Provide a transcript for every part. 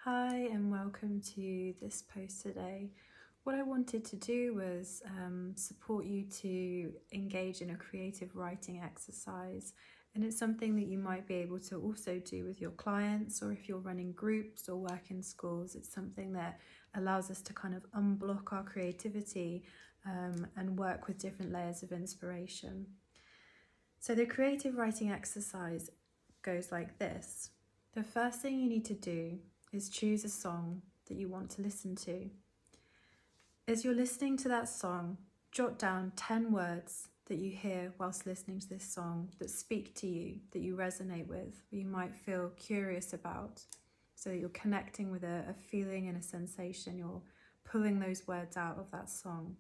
Hi and welcome to this post today. What I wanted to do was support you to engage in a creative writing exercise, and it's something that you might be able to also do with your clients, or if you're running groups or work in schools. It's something that allows us to kind of unblock our creativity and work with different layers of inspiration. So the creative writing exercise goes like this. The first thing you need to do is choose a song that you want to listen to. As you're listening to that song, jot down 10 words that you hear whilst listening to this song that speak to you, that you resonate with, or you might feel curious about, so that you're connecting with a feeling and a sensation. You're pulling those words out of that song.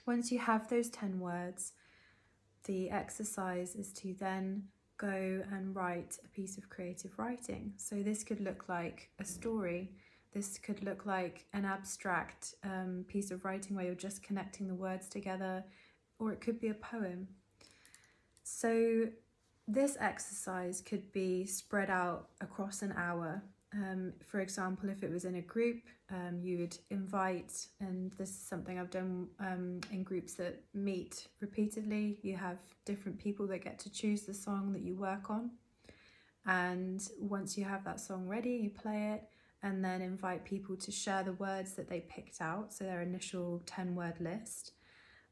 Once you have those 10 words, the exercise is to then go and write a piece of creative writing. So this could look like a story. This could look like an abstract piece of writing where you're just connecting the words together, or it could be a poem. So this exercise could be spread out across an hour. For example, if it was in a group, you would invite, and this is something I've done in groups that meet repeatedly, you have different people that get to choose the song that you work on. And once you have that song ready, you play it and then invite people to share the words that they picked out, so their initial 10-word list,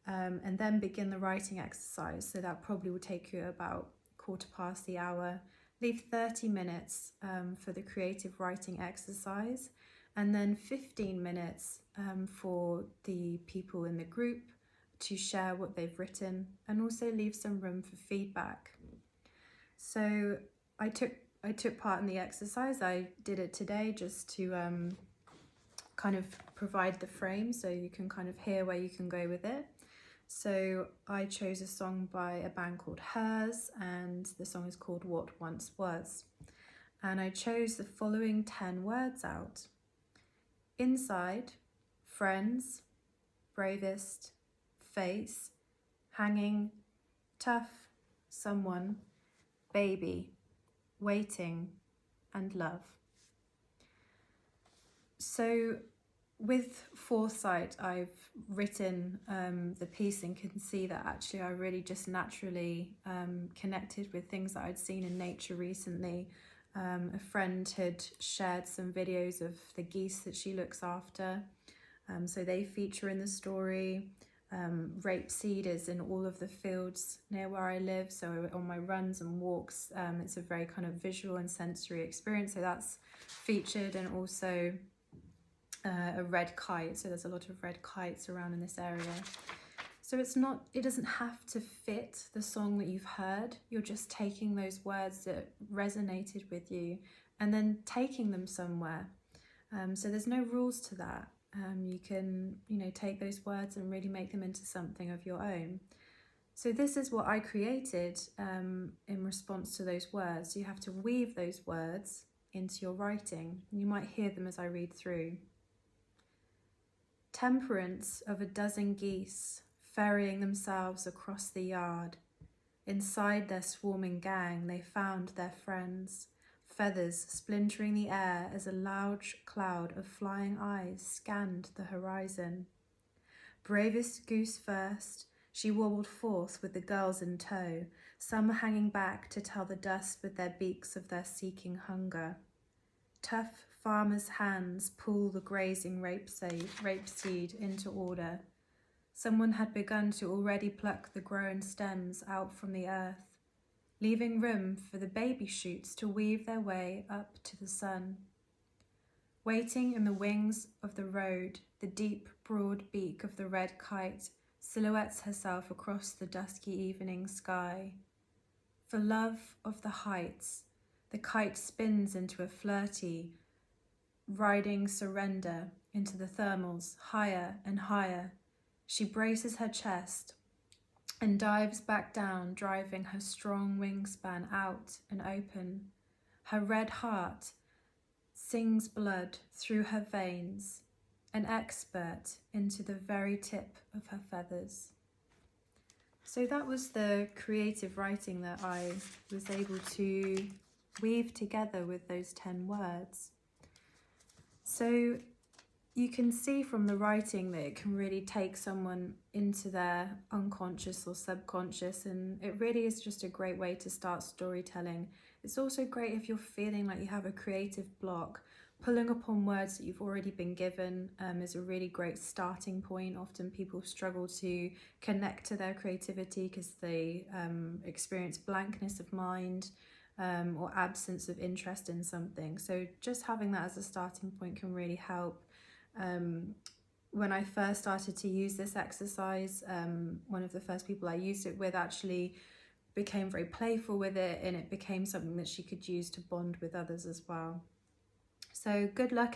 and then begin the writing exercise. So that probably will take you about 1/4 the hour. Leave 30 minutes for the creative writing exercise, and then 15 minutes for the people in the group to share what they've written, and also leave some room for feedback. So I took part in the exercise. I did it today just to kind of provide the frame so you can kind of hear where you can go with it. So I chose a song by a band called Hers, and the song is called What Once Was. And I chose the following 10 words out. Inside, friends, bravest, face, hanging, tough, someone, baby, waiting, and love. So with foresight, I've written the piece and can see that actually I really just naturally connected with things that I'd seen in nature recently. A friend had shared some videos of the geese that she looks after, so they feature in the story. Rapeseed is in all of the fields near where I live, so on my runs and walks, it's a very kind of visual and sensory experience, so that's featured. And also a red kite, so there's a lot of red kites around in this area. So it doesn't have to fit the song that you've heard. You're just taking those words that resonated with you and then taking them somewhere. So there's no rules to that. You can, take those words and really make them into something of your own. So this is what I created in response to those words. You have to weave those words into your writing. You might hear them as I read through. Temperance of a dozen geese ferrying themselves across the yard. Inside their swarming gang, they found their friends, feathers splintering the air as a large cloud of flying eyes scanned the horizon. Bravest goose first, she wobbled forth with the girls in tow, some hanging back to tell the dust with their beaks of their seeking hunger. Tough farmers' hands pull the grazing rapeseed into order. Someone had begun to already pluck the grown stems out from the earth, leaving room for the baby shoots to weave their way up to the sun. Waiting in the wings of the road, the deep, broad beak of the red kite silhouettes herself across the dusky evening sky. For love of the heights, the kite spins into a flirty, riding surrender into the thermals, higher and higher. She braces her chest and dives back down, driving her strong wingspan out and open. Her red heart sings blood through her veins, an expert into the very tip of her feathers. So that was the creative writing that I was able to weave together with those 10 words. So you can see from the writing that it can really take someone into their unconscious or subconscious, and it really is just a great way to start storytelling. It's also great if you're feeling like you have a creative block. Pulling upon words that you've already been given is a really great starting point. Often people struggle to connect to their creativity because they experience blankness of mind or absence of interest in something. So just having that as a starting point can really help. When I first started to use this exercise, one of the first people I used it with actually became very playful with it, and it became something that she could use to bond with others as well. So good luck